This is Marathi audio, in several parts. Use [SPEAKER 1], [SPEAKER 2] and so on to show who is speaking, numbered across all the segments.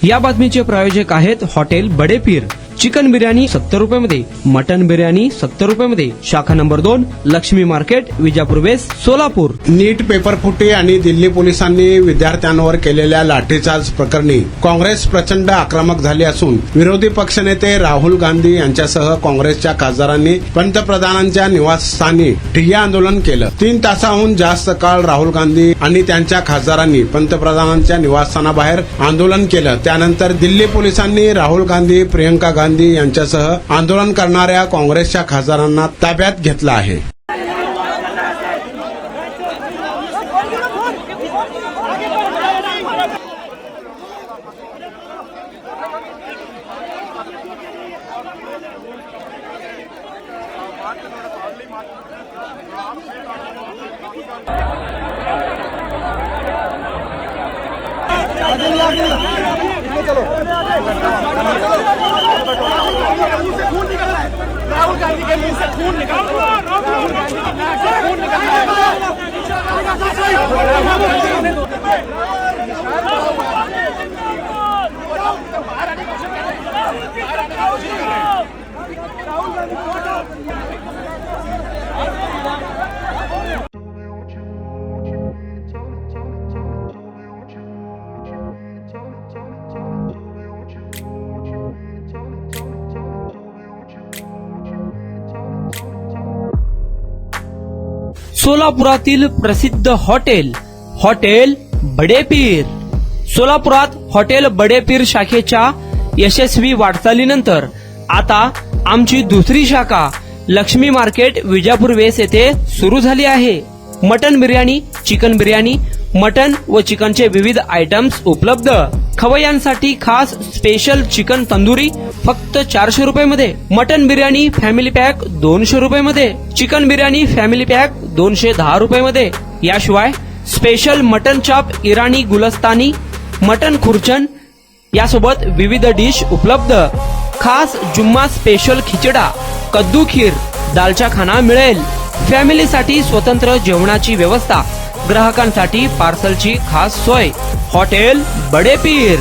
[SPEAKER 1] या बातमीचे प्रायोजक आहेत हॉटेल बडे पीर। चिकन बिर्याणी 70 रुपयामध्ये, मटन बिर्याणी 70 रुपयामध्ये। शाखा number 2, Lakshmi market, Vijapur waste, Solapur.
[SPEAKER 2] NEET पेपरफुटी आणि दिल्ली पोलिसांनी विद्यार्थ्यांवर केलेल्या लाठीचार्ज प्रकरणी काँग्रेस प्रचंड आक्रमक झाली असून विरोधी पक्षनेते राहुल गांधी यांच्यासह काँग्रेसच्या खासदारांनी पंतप्रधानांच्या निवासस्थानी ठिय्या आंदोलन केलं। 3 तासाहून जास्त काळ राहुल गांधी आणि त्यांच्या खासदारांनी पंतप्रधानांच्या निवासस्थानाबाहेर आंदोलन केलं। त्यानंतर दिल्ली पोलिसांनी राहुल गांधी, प्रियंका गांधी यांच्यासह आंदोलन करणाऱ्या काँग्रेसच्या खासदारांना ताब्यात घेतलं आहे।
[SPEAKER 3] राहुल गांधी के मुंह से खून निकाल दो। राहुल गांधी के नाक से खून
[SPEAKER 1] सोलापुरातील प्रसिद्ध हॉटेल हॉटेल बडे पीर। सोलापुरात हॉटेल बडे पीर शाखेच्या यशस्वी वाटचालीनंतर आता आमची दुसरी शाखा लक्ष्मी मार्केट, विजापूर वेस्ट येथे सुरू झाली आहे। Mutton biryani, chicken biryani, mutton व चिकनचे विविध आयटम्स उपलब्ध। खवय्यांसाठी खास स्पेशल चिकन तंदुरी फक्त 400 रुपयामध्ये, मटन बिर्याणी फॅमिली पॅक 200 रुपयामध्ये, चिकन बिर्याणी फॅमिली पॅक 210 रुपयामध्ये। याशिवाय स्पेशल मटन चाप, इराणी गुलस्तानी, मटन खुर्चन यासोबत विविध डिश उपलब्ध। खास जुम्मा स्पेशल खिचडा, कद्दू खीर, दालचा खाना मिळेल। फॅमिलीसाठी स्वतंत्र जेवणाची व्यवस्था, ग्राहकांसाठी पार्सलची खास सोय। हॉटेल बडे पीर,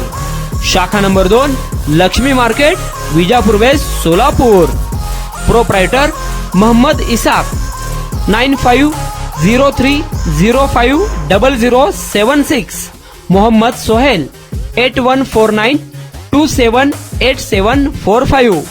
[SPEAKER 1] शाखा number 2, Lakshmi market, Vijapur waste, Solapur. Proprietor Mohammad Isaq, 9503050076। Mohammad Sohel, 8149278745।